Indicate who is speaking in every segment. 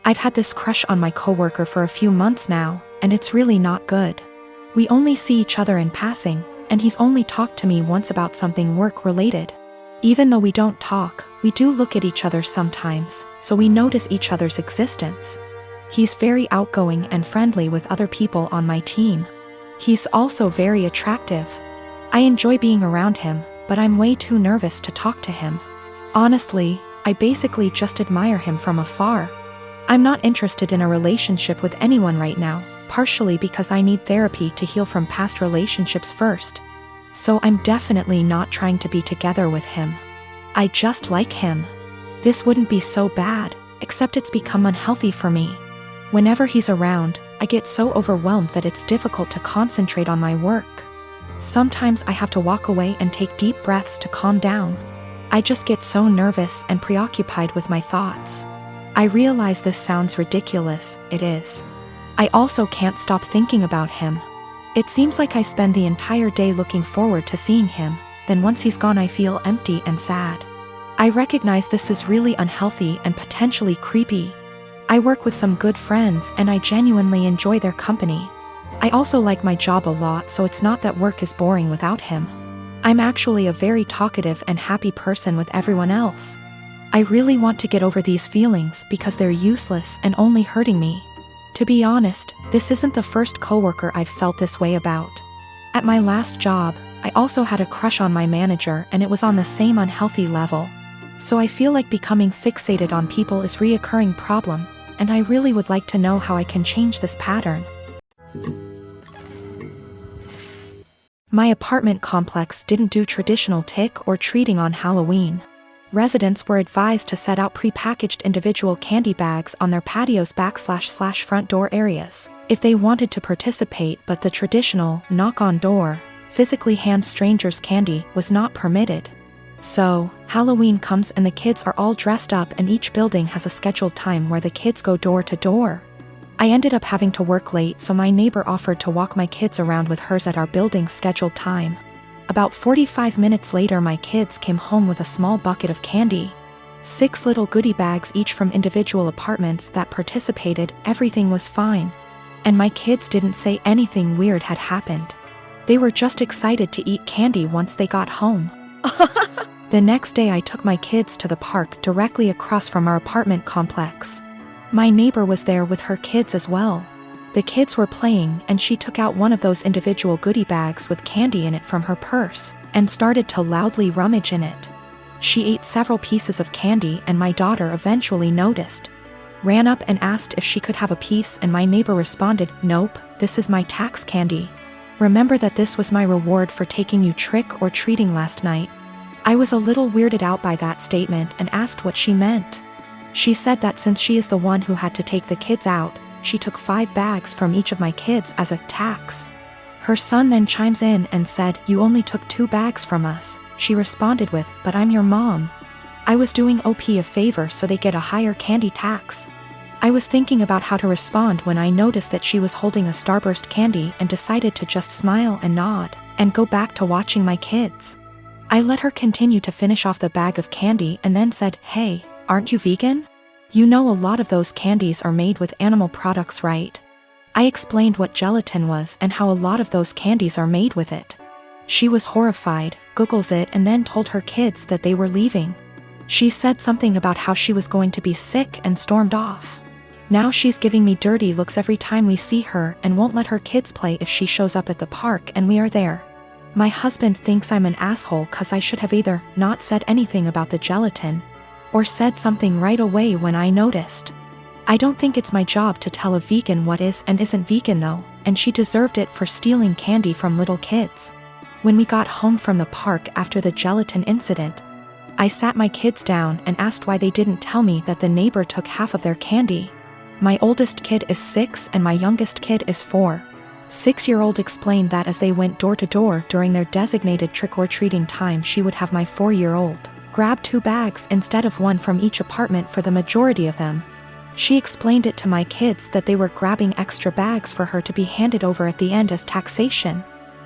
Speaker 1: I've had this crush on my coworker for a few months now, and it's really not good. We only see each other in passing, and he's only talked to me once about something work-related. Even though we don't talk, we do look at each other sometimes, so we notice each other's existence. He's very outgoing and friendly with other people on my team. He's also very attractive. I enjoy being around him, but I'm way too nervous to talk to him. Honestly, I basically just admire him from afar. I'm not interested in a relationship with anyone right now, partially because I need therapy to heal from past relationships first. So I'm definitely not trying to be together with him. I just like him. This wouldn't be so bad, except it's become unhealthy for me. Whenever he's around, I get so overwhelmed that it's difficult to concentrate on my work. Sometimes I have to walk away and take deep breaths to calm down. I just get so nervous and preoccupied with my thoughts. I realize this sounds ridiculous, it is. I also can't stop thinking about him. It seems like I spend the entire day looking forward to seeing him, then once he's gone I feel empty and sad. I recognize this is really unhealthy and potentially creepy. I work with some good friends and I genuinely enjoy their company. I also like my job a lot, so it's not that work is boring without him. I'm actually a very talkative and happy person with everyone else. I really want to get over these feelings because they're useless and only hurting me. To be honest, this isn't the first coworker I've felt this way about. At my last job, I also had a crush on my manager and it was on the same unhealthy level. So I feel like becoming fixated on people is a reoccurring problem, and I really would like to know how I can change this pattern. My apartment complex didn't do traditional trick or treating on Halloween. Residents were advised to set out pre-packaged individual candy bags on their patios /front door areas if they wanted to participate, but the traditional knock-on-door, physically hand strangers candy was not permitted. So, Halloween comes and the kids are all dressed up and each building has a scheduled time where the kids go door to door. I ended up having to work late, so my neighbor offered to walk my kids around with hers at our building's scheduled time. About 45 minutes later my kids came home with a small bucket of candy. 6 little goodie bags each from individual apartments that participated. Everything was fine. And my kids didn't say anything weird had happened. They were just excited to eat candy once they got home. The next day I took my kids to the park directly across from our apartment complex. My neighbor was there with her kids as well. The kids were playing and she took out one of those individual goodie bags with candy in it from her purse and started to loudly rummage in it. She ate several pieces of candy and my daughter eventually noticed. Ran up and asked if she could have a piece, and my neighbor responded, "Nope, this is my tax candy. Remember that this was my reward for taking you trick or treating last night." I was a little weirded out by that statement and asked what she meant. She said that since she is the one who had to take the kids out, she took 5 bags from each of my kids as a tax. Her son then chimes in and said, "You only took 2 bags from us." She responded with, "But I'm your mom. I was doing OP a favor so they get a higher candy tax." I was thinking about how to respond when I noticed that she was holding a Starburst candy and decided to just smile and nod and go back to watching my kids. I let her continue to finish off the bag of candy and then said, "Hey, aren't you vegan? You know a lot of those candies are made with animal products, right?" I explained what gelatin was and how a lot of those candies are made with it. She was horrified, Googles it, and then told her kids that they were leaving. She said something about how she was going to be sick and stormed off. Now she's giving me dirty looks every time we see her and won't let her kids play if she shows up at the park and we are there. My husband thinks I'm an asshole cause I should have either not said anything about the gelatin or said something right away when I noticed. I don't think it's my job to tell a vegan what is and isn't vegan though, and she deserved it for stealing candy from little kids. When we got home from the park after the gelatin incident, I sat my kids down and asked why they didn't tell me that the neighbor took half of their candy. My oldest kid is 6 and my youngest kid is 4. 6-year-old explained that as they went door to door during their designated trick-or-treating time, she would have my 4-year-old grab 2 bags instead of 1 from each apartment for the majority of them. She explained it to my kids that they were grabbing extra bags for her to be handed over at the end as taxation.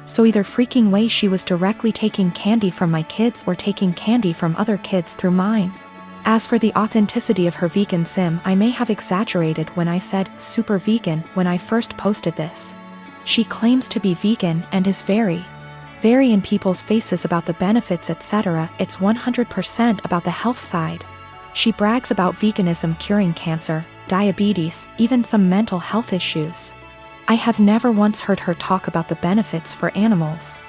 Speaker 1: So either freaking way she was directly taking candy from my kids or taking candy from other kids through mine. As for the authenticity of her vegan sim, I may have exaggerated when I said super vegan when I first posted this. She claims to be vegan and is very in people's faces about the benefits, etc. It's 100% about the health side. She brags about veganism curing cancer, diabetes, even some mental health issues. I have never once heard her talk about the benefits for animals.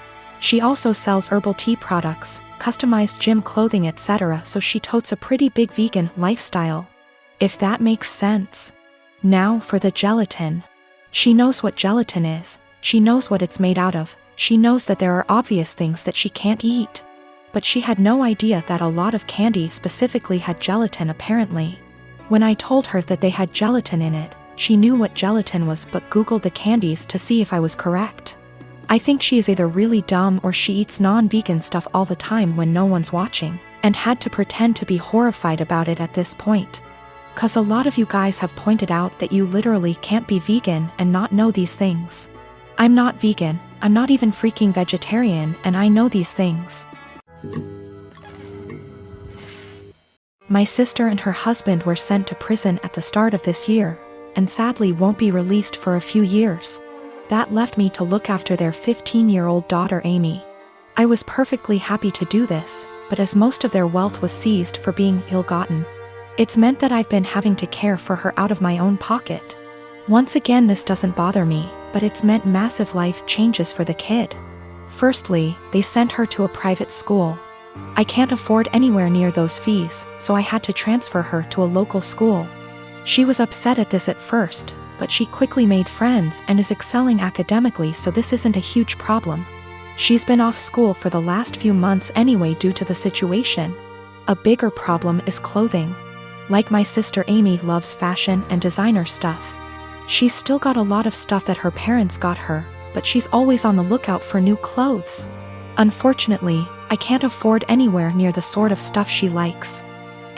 Speaker 1: She also sells herbal tea products, customized gym clothing, etc. So she totes a pretty big vegan lifestyle. If that makes sense. Now for the gelatin. She knows what gelatin is, she knows what it's made out of, she knows that there are obvious things that she can't eat. But she had no idea that a lot of candy specifically had gelatin apparently. When I told her that they had gelatin in it, she knew what gelatin was but Googled the candies to see if I was correct. I think she is either really dumb or she eats non-vegan stuff all the time when no one's watching, and had to pretend to be horrified about it at this point. 'Cause a lot of you guys have pointed out that you literally can't be vegan and not know these things. I'm not vegan, I'm not even freaking vegetarian, and I know these things. My sister and her husband were sent to prison at the start of this year, and sadly won't be released for a few years. That left me to look after their 15-year-old daughter Amy. I was perfectly happy to do this, but as most of their wealth was seized for being ill-gotten, it's meant that I've been having to care for her out of my own pocket. Once again, this doesn't bother me, but it's meant massive life changes for the kid. Firstly, they sent her to a private school. I can't afford anywhere near those fees, so I had to transfer her to a local school. She was upset at this at first, but she quickly made friends and is excelling academically, so this isn't a huge problem. She's been off school for the last few months anyway due to the situation. A bigger problem is clothing. Like my sister Amy loves fashion and designer stuff. She's still got a lot of stuff that her parents got her, but she's always on the lookout for new clothes. Unfortunately, I can't afford anywhere near the sort of stuff she likes.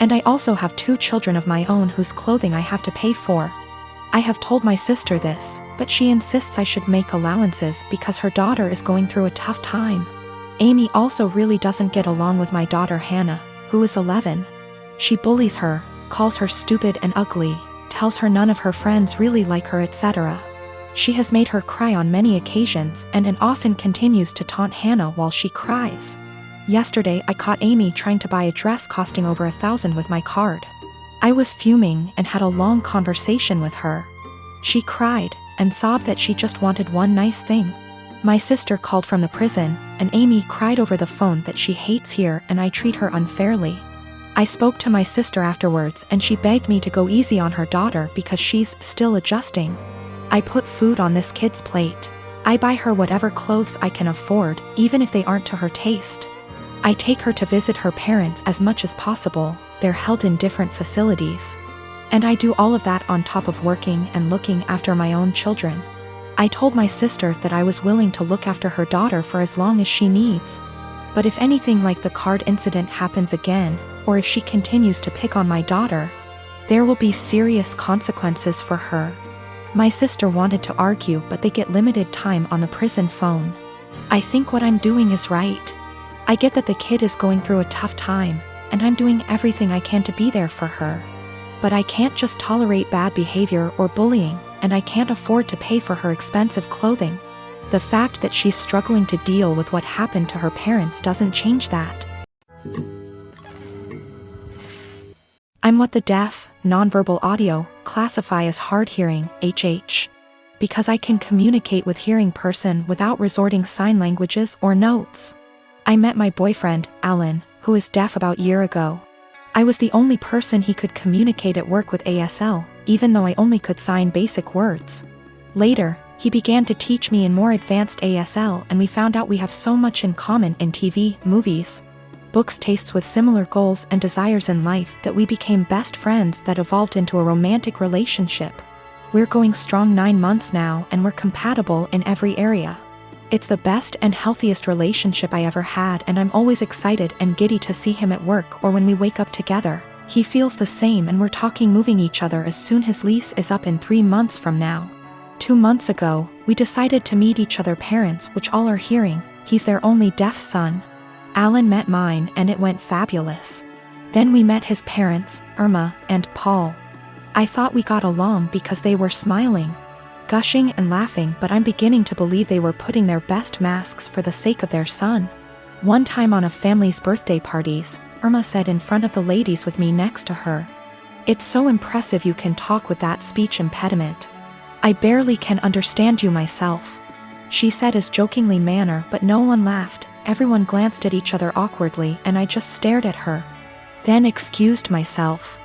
Speaker 1: And I also have 2 children of my own whose clothing I have to pay for. I have told my sister this, but she insists I should make allowances because her daughter is going through a tough time. Amy also really doesn't get along with my daughter Hannah, who is 11. She bullies her, calls her stupid and ugly, tells her none of her friends really like her, etc. She has made her cry on many occasions and often continues to taunt Hannah while she cries. Yesterday I caught Amy trying to buy a dress costing over $1,000 with my card. I was fuming and had a long conversation with her. She cried and sobbed that she just wanted one nice thing. My sister called from the prison, and Amy cried over the phone that she hates here and I treat her unfairly. I spoke to my sister afterwards and she begged me to go easy on her daughter because she's still adjusting. I put food on this kid's plate. I buy her whatever clothes I can afford, even if they aren't to her taste. I take her to visit her parents as much as possible. They're held in different facilities. And I do all of that on top of working and looking after my own children. I told my sister that I was willing to look after her daughter for as long as she needs. But if anything like the card incident happens again, or if she continues to pick on my daughter, there will be serious consequences for her. My sister wanted to argue, but they get limited time on the prison phone. I think what I'm doing is right. I get that the kid is going through a tough time, and I'm doing everything I can to be there for her. But I can't just tolerate bad behavior or bullying, and I can't afford to pay for her expensive clothing. The fact that she's struggling to deal with what happened to her parents doesn't change that. I'm what the deaf, nonverbal audio, classify as hard-hearing, HH. Because I can communicate with hearing person without resorting sign languages or notes. I met my boyfriend, Alan, who is deaf about a year ago. I was the only person he could communicate at work with ASL, even though I only could sign basic words. Later, he began to teach me in more advanced ASL and we found out we have so much in common in TV, movies, books, tastes with similar goals and desires in life that we became best friends that evolved into a romantic relationship. We're going strong 9 months now and we're compatible in every area. It's the best and healthiest relationship I ever had and I'm always excited and giddy to see him at work or when we wake up together. He feels the same and we're talking moving each other as soon his lease is up in 3 months from now. 2 months ago, we decided to meet each other parents which all are hearing. He's their only deaf son. Alan met mine and it went fabulous. Then we met his parents, Irma and Paul. I thought we got along because they were smiling, gushing and laughing, but I'm beginning to believe they were putting their best masks for the sake of their son. One time on a family's birthday parties, Irma said in front of the ladies with me next to her, "It's so impressive you can talk with that speech impediment. I barely can understand you myself." She said as jokingly manner, but no one laughed. Everyone glanced at each other awkwardly and I just stared at her. Then excused myself.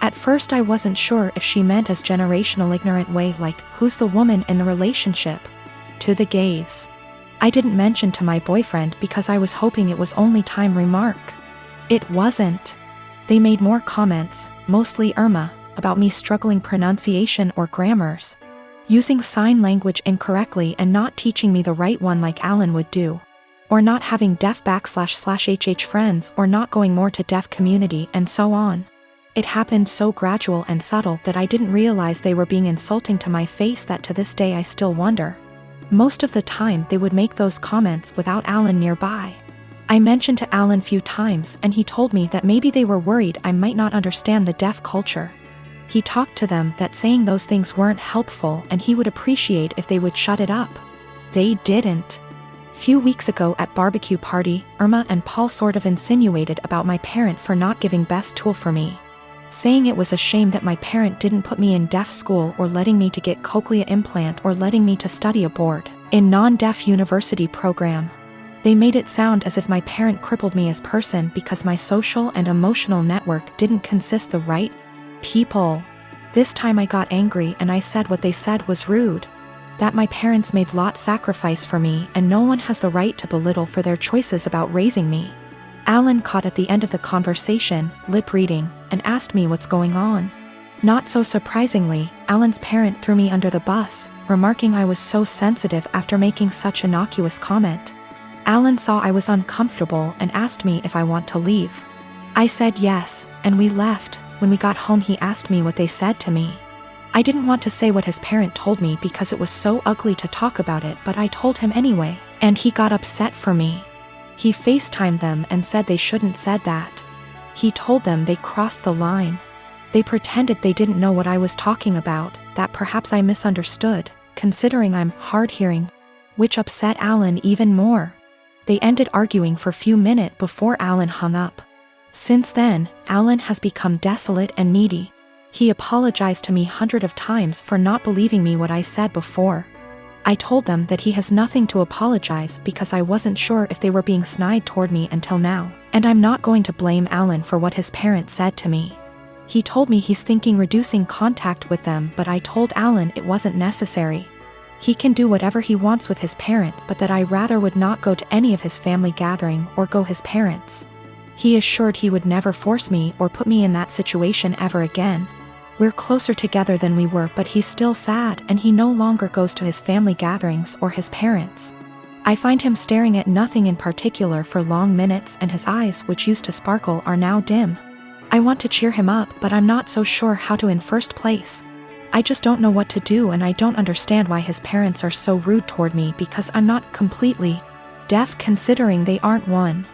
Speaker 1: At first I wasn't sure if she meant as generational ignorant way like, "Who's the woman in the relationship?" To the gays. I didn't mention to my boyfriend because I was hoping it was only time remark. It wasn't. They made more comments, mostly Irma, about me struggling pronunciation or grammars, using sign language incorrectly and not teaching me the right one like Alan would do, or not having deaf //HH friends or not going more to deaf community and so on. It happened so gradual and subtle that I didn't realize they were being insulting to my face that to this day I still wonder. Most of the time they would make those comments without Alan nearby. I mentioned to Alan few times and he told me that maybe they were worried I might not understand the deaf culture. He talked to them that saying those things weren't helpful and he would appreciate if they would shut it up. They didn't. Few weeks ago at barbecue party, Irma and Paul sort of insinuated about my parent for not giving best tool for me, saying it was a shame that my parent didn't put me in deaf school or letting me to get cochlea implant or letting me to study abroad in non-deaf university program. They made it sound as if my parent crippled me as person because my social and emotional network didn't consist the right people. This time I got angry and I said what they said was rude, that my parents made lot sacrifice for me and no one has the right to belittle for their choices about raising me. Alan caught at the end of the conversation, lip reading, and asked me what's going on. Not so surprisingly, Alan's parent threw me under the bus, remarking I was so sensitive after making such innocuous comment. Alan saw I was uncomfortable and asked me if I want to leave. I said yes, and we left. When we got home he asked me what they said to me. I didn't want to say what his parent told me because it was so ugly to talk about it, but I told him anyway, and he got upset for me. He FaceTimed them and said they shouldn't said that. He told them they crossed the line. They pretended they didn't know what I was talking about, that perhaps I misunderstood, considering I'm hard-hearing, which upset Alan even more. They ended arguing for a few minutes before Alan hung up. Since then, Alan has become desolate and needy. He apologized to me hundreds of times for not believing me what I said before. I told them that he has nothing to apologize because I wasn't sure if they were being snide toward me until now, and I'm not going to blame Alan for what his parents said to me. He told me he's thinking reducing contact with them, but I told Alan it wasn't necessary. He can do whatever he wants with his parent, but that I rather would not go to any of his family gathering or go his parents. He assured he would never force me or put me in that situation ever again. We're closer together than we were, but he's still sad and he no longer goes to his family gatherings or his parents. I find him staring at nothing in particular for long minutes and his eyes, which used to sparkle, are now dim. I want to cheer him up, but I'm not so sure how to in first place. I just don't know what to do and I don't understand why his parents are so rude toward me because I'm not completely deaf considering they aren't one.